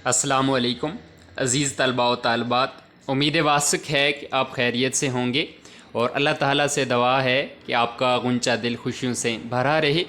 السلام علیکم عزیز طلباء و طالبات، امید واسق ہے کہ آپ خیریت سے ہوں گے اور اللہ تعالیٰ سے دعا ہے کہ آپ کا غنچہ دل خوشیوں سے بھرا رہے۔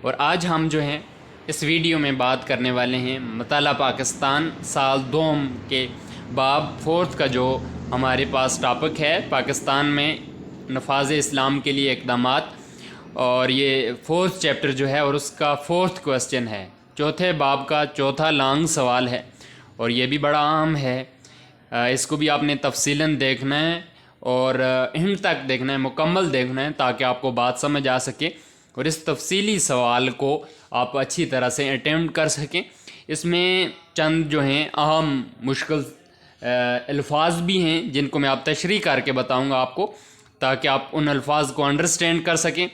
اور آج ہم جو ہیں اس ویڈیو میں بات کرنے والے ہیں مطالعہ پاکستان سال دوم کے باب 4 کا جو ہمارے پاس ٹاپک ہے، پاکستان میں نفاذ اسلام کے لیے اقدامات، اور یہ 4 چیپٹر جو ہے اور اس کا 4 کوسچن ہے، چوتھے باب کا چوتھا لانگ سوال ہے، اور یہ بھی بڑا اہم ہے۔ اس کو بھی آپ نے تفصیلاً دیکھنا ہے اور اینڈ تک دیکھنا ہے، مکمل دیکھنا ہے تاکہ آپ کو بات سمجھ آ سکے اور اس تفصیلی سوال کو آپ اچھی طرح سے اٹیمپٹ کر سکیں۔ اس میں چند جو ہیں اہم مشکل الفاظ بھی ہیں جن کو میں آپ تشریح کر کے بتاؤں گا آپ کو، تاکہ آپ ان الفاظ کو انڈرسٹینڈ کر سکیں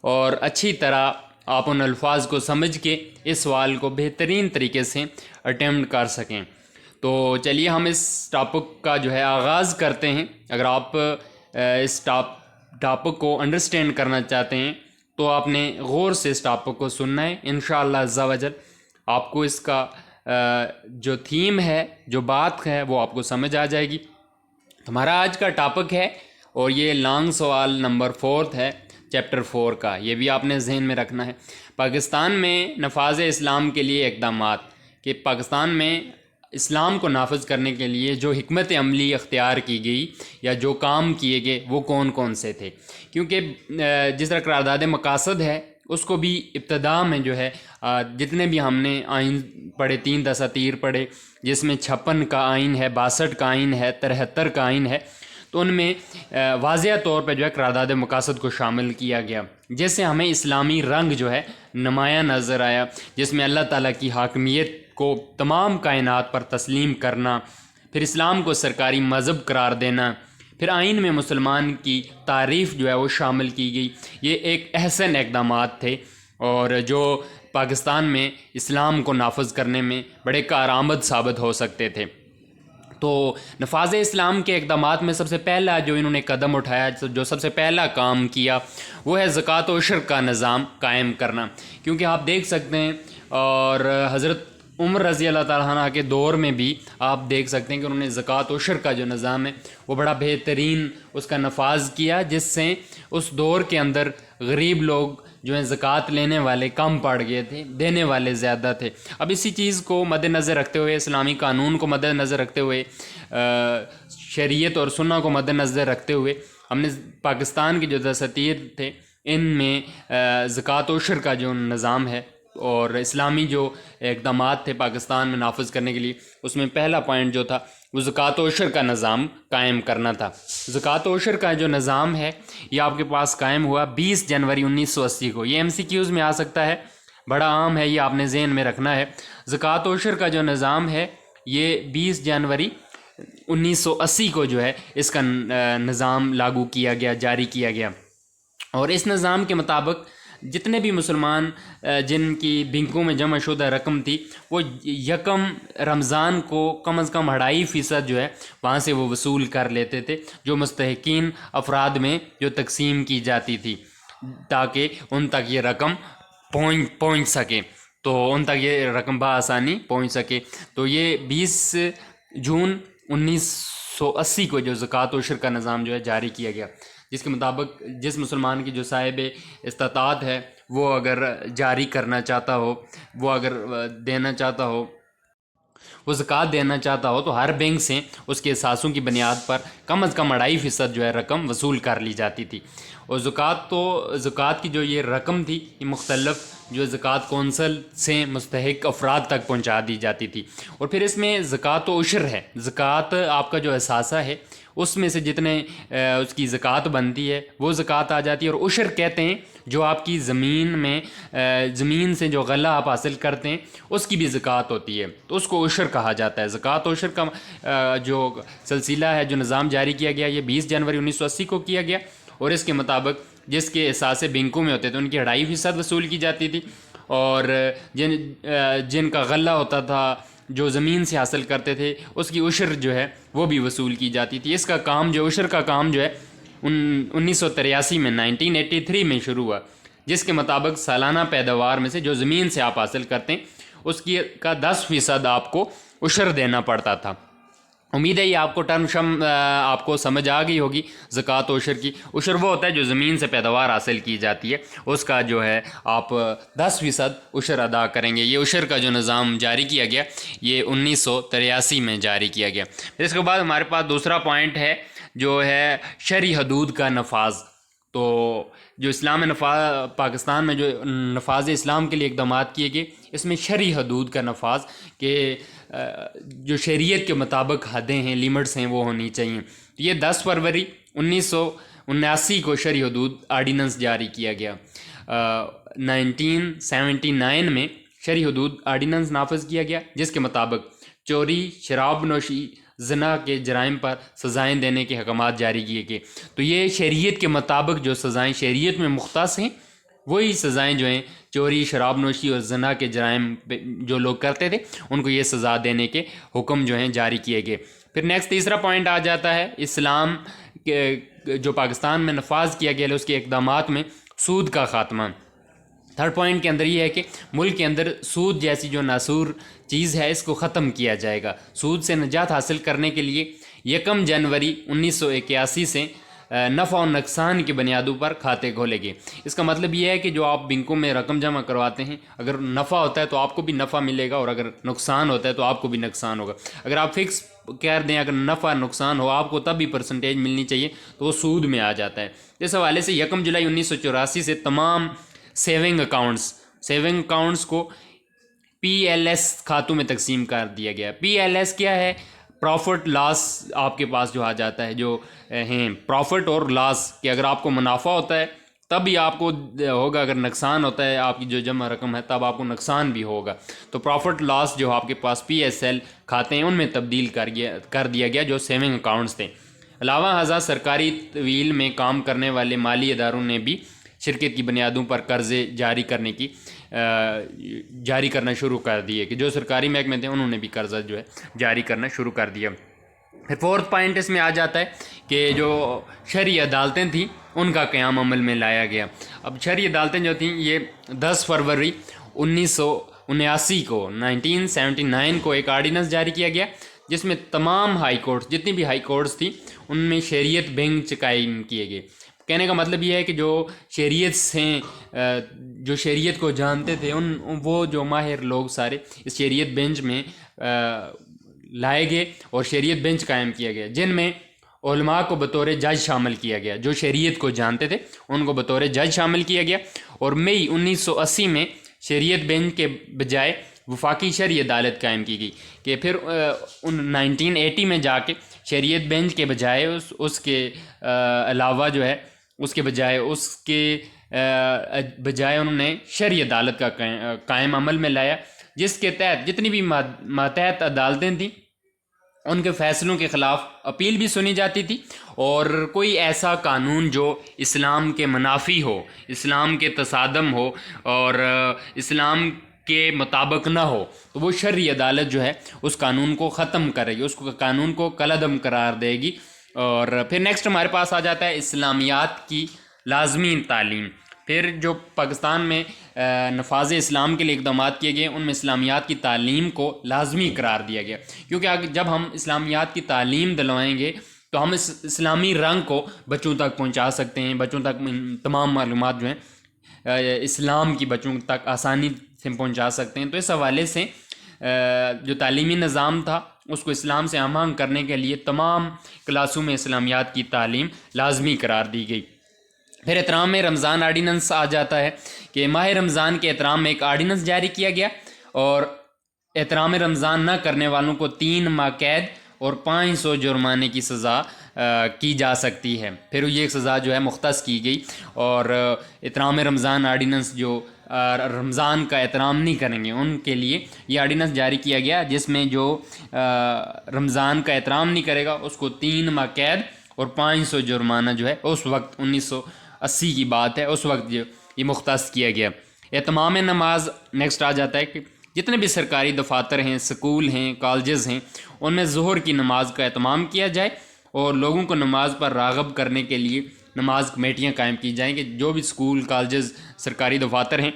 اور اچھی طرح آپ ان الفاظ کو سمجھ کے اس سوال کو بہترین طریقے سے اٹیمپٹ کر سکیں۔ تو چلیے ہم اس ٹاپک کا جو ہے آغاز کرتے ہیں۔ اگر آپ اس ٹاپک کو انڈرسٹینڈ کرنا چاہتے ہیں تو آپ نے غور سے اس ٹاپک کو سننا ہے، انشاءاللہ عز و جل آپ کو اس کا جو تھیم ہے، جو بات ہے، وہ آپ کو سمجھ آ جائے گی۔ ہمارا آج کا ٹاپک ہے اور یہ لانگ سوال نمبر 4 ہے چیپٹر 4 کا، یہ بھی آپ نے ذہن میں رکھنا ہے۔ پاکستان میں نفاذ اسلام کے لیے اقدامات، کہ پاکستان میں اسلام کو نافذ کرنے کے لیے جو حکمت عملی اختیار کی گئی یا جو کام کیے گئے وہ کون کون سے تھے، کیونکہ جس طرح قرارداد مقاصد ہے اس کو بھی ابتدا میں جو ہے جتنے بھی ہم نے آئین پڑھے، 3 دساتیر پڑھے، جس میں 56 کا آئین ہے، 62 کا آئین ہے، 73 کا آئین ہے، تو ان میں واضح طور پہ جو ہے قرارداد مقاصد کو شامل کیا گیا، جس سے ہمیں اسلامی رنگ جو ہے نمایاں نظر آیا، جس میں اللہ تعالیٰ کی حاکمیت کو تمام کائنات پر تسلیم کرنا، پھر اسلام کو سرکاری مذہب قرار دینا، پھر آئین میں مسلمان کی تعریف جو ہے وہ شامل کی گئی۔ یہ ایک احسن اقدامات تھے اور جو پاکستان میں اسلام کو نافذ کرنے میں بڑے کارآمد ثابت ہو سکتے تھے۔ تو نفاذ اسلام کے اقدامات میں سب سے پہلا جو انہوں نے قدم اٹھایا، جو سب سے پہلا کام کیا، وہ ہے زکوٰۃ و عشر کا نظام قائم کرنا، کیونکہ آپ دیکھ سکتے ہیں اور حضرت عمر رضی اللہ تعالیٰ عنہ کے دور میں بھی آپ دیکھ سکتے ہیں کہ انہوں نے زکوٰۃ و عشر کا جو نظام ہے وہ بڑا بہترین اس کا نفاذ کیا، جس سے اس دور کے اندر غریب لوگ جو ہیں زکوٰۃ لینے والے کم پڑ گئے تھے، دینے والے زیادہ تھے۔ اب اسی چیز کو مد نظر رکھتے ہوئے، اسلامی قانون کو مد نظر رکھتے ہوئے، شریعت اور سنہ کو مد نظر رکھتے ہوئے، ہم نے پاکستان کے جو دساتیر تھے ان میں زکوٰۃ و عشر کا جو نظام ہے اور اسلامی جو اقدامات تھے پاکستان میں نافذ کرنے کے لیے، اس میں پہلا پوائنٹ جو تھا وہ زکوٰۃ و عشر کا نظام قائم کرنا تھا۔ زکوٰۃ و عشر کا جو نظام ہے یہ آپ کے پاس قائم ہوا 20 جنوری 1980 کو۔ یہ MCQs میں آ سکتا ہے، بڑا عام ہے، یہ آپ نے ذہن میں رکھنا ہے۔ زکوٰۃ و عشر کا جو نظام ہے یہ 20 جنوری 1980 کو جو ہے اس کا نظام لاگو کیا گیا، جاری کیا گیا، اور اس نظام کے مطابق جتنے بھی مسلمان جن کی بینکوں میں جمع شدہ رقم تھی وہ یکم رمضان کو کم از کم 2.5% جو ہے وہاں سے وہ وصول کر لیتے تھے، جو مستحقین افراد میں جو تقسیم کی جاتی تھی، تاکہ ان تک یہ رقم پہنچ سکے، تو ان تک یہ رقم بآسانی پہنچ سکے۔ تو یہ 20 جون 1980 کو جو زکوٰۃ و عشر کا نظام جو ہے جاری کیا گیا، جس کے مطابق جس مسلمان کی جو صاحب استطاعت ہے وہ اگر جاری کرنا چاہتا ہو، وہ اگر دینا چاہتا ہو، وہ زکوٰۃ دینا چاہتا ہو، تو ہر بینک سے اس کے اثاثوں کی بنیاد پر کم از کم 2.5% جو ہے رقم وصول کر لی جاتی تھی۔ اور زکوٰۃ کی جو یہ رقم تھی یہ مختلف جو زکوٰۃ کونسل سے مستحق افراد تک پہنچا دی جاتی تھی۔ اور پھر اس میں زکوٰۃ و عشر ہے، زکوٰۃ آپ کا جو اثاثہ ہے اس میں سے جتنے اس کی زکوٰۃ بنتی ہے وہ زکوٰۃ آ جاتی ہے، اور عشر کہتے ہیں جو آپ کی زمین سے جو غلہ آپ حاصل کرتے ہیں اس کی بھی زکوٰۃ ہوتی ہے، تو اس کو عشر کہا جاتا ہے۔ زکوٰۃ و عشر کا جو سلسلہ ہے، جو نظام جاری کیا گیا، یہ 20 جنوری 1980 کو کیا گیا، اور اس کے مطابق جس کے اثاثے بینکوں میں ہوتے تھے ان کی 2.5% وصول کی جاتی تھی، اور جن کا غلہ ہوتا تھا جو زمین سے حاصل کرتے تھے اس کی عشر جو ہے وہ بھی وصول کی جاتی تھی۔ اس کا کام جو عشر کا کام جو ہے 1983 میں 1983 میں شروع ہوا، جس کے مطابق سالانہ پیداوار میں سے جو زمین سے آپ حاصل کرتے ہیں اس کی کا 10% آپ کو عشر دینا پڑتا تھا۔ امید ہے یہ آپ کو ٹرم آپ کو سمجھ آ گئی ہوگی زکوٰۃ و عشر کی۔ عشر وہ ہوتا ہے جو زمین سے پیداوار حاصل کی جاتی ہے، اس کا جو ہے آپ 10% عشر ادا کریں گے۔ یہ عشر کا جو نظام جاری کیا گیا یہ 1983 میں جاری کیا گیا۔ پھر اس کے بعد ہمارے پاس دوسرا پوائنٹ ہے جو ہے شرعی حدود کا نفاذ۔ تو جو اسلام پاکستان میں جو نفاذ اسلام کے لیے اقدامات کیے گئے، اس میں شرعی حدود کا نفاذ کہ جو شریعت کے مطابق حدیں ہیں، لیمٹس ہیں، وہ ہونی چاہیے۔ یہ 10 فروری 1979 کو شرعی حدود آرڈیننس جاری کیا گیا۔ 1979 میں شرعی حدود آرڈیننس نافذ کیا گیا، جس کے مطابق چوری، شراب نوشی، زنا کے جرائم پر سزائیں دینے کے احکامات جاری کیے گئے۔ تو یہ شریعت کے مطابق جو سزائیں شریعت میں مختص ہیں، وہی سزائیں جو ہیں چوری، شراب نوشی اور زنا کے جرائم پہ جو لوگ کرتے تھے ان کو یہ سزا دینے کے حکم جو ہیں جاری کیے گئے۔ پھر نیکسٹ تیسرا پوائنٹ آ جاتا ہے اسلام کے جو پاکستان میں نفاذ کیا گیا اس کے اقدامات میں سود کا خاتمہ۔ تھرڈ پوائنٹ کے اندر یہ ہے کہ ملک کے اندر سود جیسی جو ناسور چیز ہے اس کو ختم کیا جائے گا۔ سود سے نجات حاصل کرنے کے لیے 1 جنوری 1981 سے نفع و نقصان کی بنیادوں پر کھاتے کھولے گئے۔ اس کا مطلب یہ ہے کہ جو آپ بینکوں میں رقم جمع کرواتے ہیں، اگر نفع ہوتا ہے تو آپ کو بھی نفع ملے گا، اور اگر نقصان ہوتا ہے تو آپ کو بھی نقصان ہوگا۔ اگر آپ فکس کر دیں اگر نفع نقصان ہو آپ کو تب بھی پرسنٹیج ملنی چاہیے، تو وہ سود میں آ جاتا ہے۔ اس حوالے سے 1 جولائی 1984 سے تمام سیونگ اکاؤنٹس کو PLS کھاتوں میں تقسیم کر دیا گیا۔ PLS کیا ہے؟ پروفٹ لاس آپ کے پاس جو آ جاتا ہے، جو ہیں پروفٹ اور لاس، کہ اگر آپ کو منافع ہوتا ہے تب ہی آپ کو ہوگا، اگر نقصان ہوتا ہے آپ کی جو جمع رقم ہے تب آپ کو نقصان بھی ہوگا۔ تو پروفٹ لاس جو آپ کے پاس PSL کھاتے ہیں ان میں تبدیل کر دیا گیا جو سیونگ اکاؤنٹس تھے۔ علاوہ ازاں سرکاری طویل میں کام کرنے والے مالی اداروں نے بھی شرکت کی بنیادوں پر قرضے جاری کرنا شروع کر دیے، کہ جو سرکاری محکمے تھے انہوں نے بھی قرضہ جو ہے جاری کرنا شروع کر دیا۔ پھر فورتھ پوائنٹ اس میں آ جاتا ہے کہ جو شرعی عدالتیں تھیں ان کا قیام عمل میں لایا گیا۔ اب شرعی عدالتیں جو تھیں یہ 10 فروری 1979 کو 1979 کو ایک آرڈیننس جاری کیا گیا، جس میں تمام ہائی کورٹس جتنی بھی ہائی کورٹس تھیں ان میں شریعت بینچ قائم کیے گئے۔ کہنے کا مطلب یہ ہے کہ جو شریعت سے جو شریعت کو جانتے تھے وہ جو ماہر لوگ سارے اس شریعت بینچ میں لائے گئے اور شریعت بینچ قائم کیا گیا، جن میں علماء کو بطور جج شامل کیا گیا۔ جو شریعت کو جانتے تھے ان کو بطور جج شامل کیا گیا، اور مئی 1980 میں شریعت بینچ کے بجائے وفاقی شرعی عدالت قائم کی گئی، کہ پھر 1980 میں جا کے شریعت بینچ کے بجائے اس کے علاوہ جو ہے اس کے بجائے انہوں نے شرعی عدالت کا قائم عمل میں لایا، جس کے تحت جتنی بھی ماتحت عدالتیں تھیں ان کے فیصلوں کے خلاف اپیل بھی سنی جاتی تھی، اور کوئی ایسا قانون جو اسلام کے منافی ہو، اسلام کے تصادم ہو اور اسلام کے مطابق نہ ہو تو وہ شرعی عدالت جو ہے اس قانون کو ختم کرے گی، اس قانون کو کالعدم قرار دے گی۔ اور پھر نیکسٹ ہمارے پاس آ جاتا ہے اسلامیات کی لازمی تعلیم۔ پھر جو پاکستان میں نفاذ اسلام کے لیے اقدامات کیے گئے ان میں اسلامیات کی تعلیم کو لازمی قرار دیا گیا، کیونکہ جب ہم اسلامیات کی تعلیم دلوائیں گے تو ہم اس اسلامی رنگ کو بچوں تک پہنچا سکتے ہیں، بچوں تک تمام معلومات جو ہیں اسلام کی بچوں تک آسانی سے پہنچا سکتے ہیں۔ تو اس حوالے سے جو تعلیمی نظام تھا اس کو اسلام سے ہم آہنگ کرنے کے لیے تمام کلاسوں میں اسلامیات کی تعلیم لازمی قرار دی گئی۔ پھر احترام رمضان آرڈیننس آ جاتا ہے کہ ماہ رمضان کے احترام میں ایک آرڈیننس جاری کیا گیا، اور احترام رمضان نہ کرنے والوں کو 3 ماہ قید اور 500 جرمانے کی سزا کی جا سکتی ہے۔ پھر یہ سزا جو ہے مختص کی گئی، اور احترام رمضان آرڈیننس جو رمضان کا احترام نہیں کریں گے ان کے لیے یہ آرڈیننس جاری کیا گیا، جس میں جو رمضان کا احترام نہیں کرے گا اس کو 3 ماہ قید اور 500 جرمانہ جو ہے اس وقت 1980 کی بات ہے، اس وقت یہ مختص کیا گیا۔ اہتمام نماز نیکسٹ آ جاتا ہے کہ جتنے بھی سرکاری دفاتر ہیں، سکول ہیں، کالجز ہیں، ان میں ظہر کی نماز کا اہتمام کیا جائے، اور لوگوں کو نماز پر راغب کرنے کے لیے نماز کمیٹیاں قائم کی جائیں کہ جو بھی اسکول کالجز سرکاری دفاتر ہیں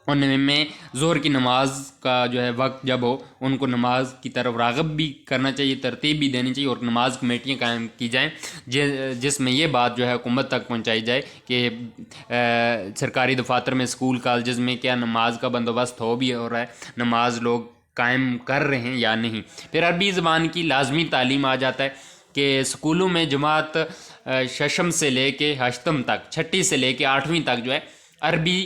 ان میں ظہر کی نماز کا جو ہے وقت جب ہو ان کو نماز کی طرف راغب بھی کرنا چاہیے, ترتیب بھی دینی چاہیے, اور نماز کمیٹیاں قائم کی جائیں جس میں یہ بات جو ہے حکومت تک پہنچائی جائے کہ سرکاری دفاتر میں اسکول کالجز میں کیا نماز کا بندوبست ہو بھی ہو رہا ہے, نماز لوگ قائم کر رہے ہیں یا نہیں. پھر عربی زبان کی لازمی تعلیم آ جاتا ہے کہ اسکولوں میں جماعت ششم سے لے کے ہشتم تک, چھٹی سے لے کے 8ویں تک جو ہے عربی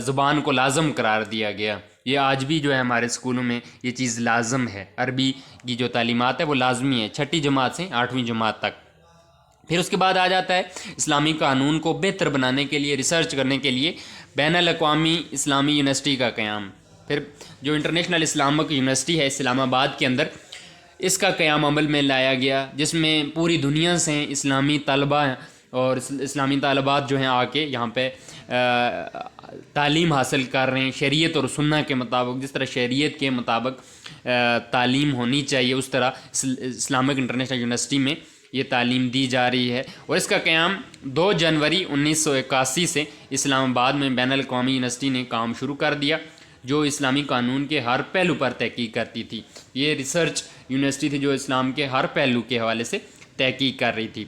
زبان کو لازم قرار دیا گیا. یہ آج بھی جو ہے ہمارے اسکولوں میں یہ چیز لازم ہے, عربی کی جو تعلیمات ہے وہ لازمی ہے چھٹی جماعت سے 8ویں جماعت تک. پھر اس کے بعد آ جاتا ہے اسلامی قانون کو بہتر بنانے کے لیے, ریسرچ کرنے کے لیے بین الاقوامی اسلامی یونیورسٹی کا قیام. پھر جو انٹرنیشنل اسلامک یونیورسٹی ہے اسلام آباد کے اندر, اس کا قیام عمل میں لایا گیا, جس میں پوری دنیا سے اسلامی طلبہ اور اسلامی طالبات جو ہیں آ کے یہاں پہ تعلیم حاصل کر رہے ہیں شریعت اور سنت کے مطابق. جس طرح شریعت کے مطابق تعلیم ہونی چاہیے اس طرح اسلامک انٹرنیشنل یونیورسٹی میں یہ تعلیم دی جا رہی ہے. اور اس کا قیام 2 جنوری 1981 سے اسلام آباد میں بین الاقوامی یونیورسٹی نے کام شروع کر دیا, جو اسلامی قانون کے ہر پہلو پر تحقیق کرتی تھی. یہ ریسرچ یونیورسٹی تھی جو اسلام کے ہر پہلو کے حوالے سے تحقیق کر رہی تھی.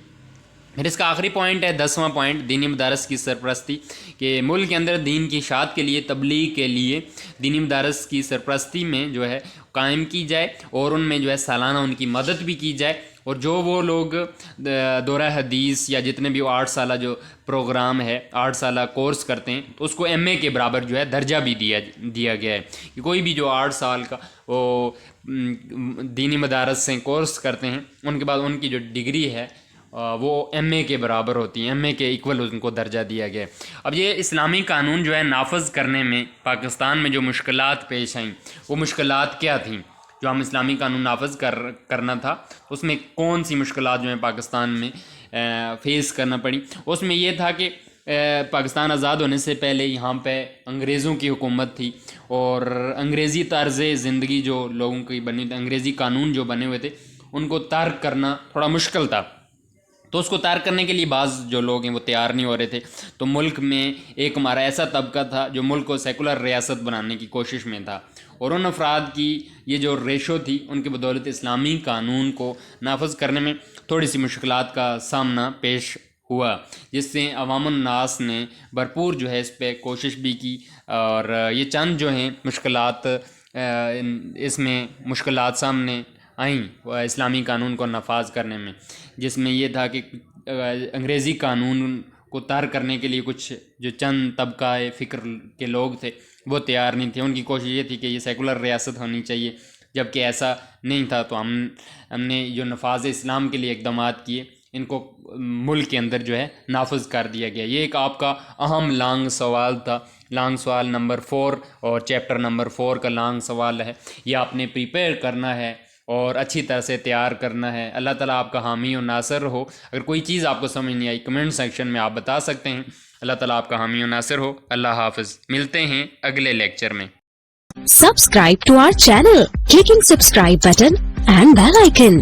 پھر اس کا آخری پوائنٹ ہے 10واں پوائنٹ, دینی مدارس کی سرپرستی, کہ ملک کے اندر دین کی اشاعت کے لیے تبلیغ کے لیے دینی مدارس کی سرپرستی میں جو ہے قائم کی جائے اور ان میں جو ہے سالانہ ان کی مدد بھی کی جائے. اور جو وہ لوگ دورہ حدیث یا جتنے بھی 8 سالہ جو پروگرام ہے 8 سالہ کورس کرتے ہیں تو اس کو MA کے برابر جو ہے درجہ بھی دیا گیا ہے کہ کوئی بھی جو 8 سال کا وہ دینی مدارس سے کورس کرتے ہیں ان کے بعد ان کی جو ڈگری ہے وہ MA کے برابر ہوتی ہیں, MA کے ایکول ان کو درجہ دیا گیا ہے. اب یہ اسلامی قانون جو ہے نافذ کرنے میں پاکستان میں جو مشکلات پیش آئیں وہ مشکلات کیا تھیں؟ جو ہم اسلامی قانون نافذ کرنا تھا اس میں کون سی مشکلات جو ہیں پاکستان میں فیس کرنا پڑی؟ اس میں یہ تھا کہ پاکستان آزاد ہونے سے پہلے یہاں پہ انگریزوں کی حکومت تھی اور انگریزی طرز زندگی جو لوگوں کی بنی تھی, انگریزی قانون جو بنے ہوئے تھے ان کو ترک کرنا تھوڑا مشکل تھا. تو اس کو ترک کرنے کے لیے بعض جو لوگ ہیں وہ تیار نہیں ہو رہے تھے. تو ملک میں ایک ہمارا ایسا طبقہ تھا جو ملک کو سیکولر ریاست بنانے کی کوشش میں تھا, اور ان افراد کی یہ جو ریشو تھی ان کی بدولت اسلامی قانون کو نافذ کرنے میں تھوڑی سی مشکلات کا سامنا پیش ہوا, جس سے عوام الناس نے بھرپور جو ہے اس پہ کوشش بھی کی. اور یہ چند جو ہیں مشکلات اس میں مشکلات سامنے آئیں اسلامی قانون کو نافذ کرنے میں, جس میں یہ تھا کہ انگریزی قانون کو ترک کرنے کے لیے کچھ جو چند طبقہ فکر کے لوگ تھے وہ تیار نہیں تھے. ان کی کوشش یہ تھی کہ یہ سیکولر ریاست ہونی چاہیے, جبکہ ایسا نہیں تھا. تو ہم نے جو نفاذ اسلام کے لیے اقدامات کیے ان کو ملک کے اندر جو ہے نافذ کر دیا گیا. یہ ایک آپ کا اہم لانگ سوال تھا, لانگ سوال نمبر 4 اور چیپٹر نمبر 4 کا لانگ سوال ہے. یہ آپ نے پریپیئر کرنا ہے اور اچھی طرح سے تیار کرنا ہے. اللہ تعالیٰ آپ کا حامی و ناصر ہو. اگر کوئی چیز آپ کو سمجھ نہیں آئی کمنٹ سیکشن میں آپ بتا سکتے ہیں. اللہ تعالیٰ آپ کا حامی و ناصر ہو. اللہ حافظ. ملتے ہیں اگلے لیکچر میں. Subscribe to our channel, clicking subscribe button and bell icon.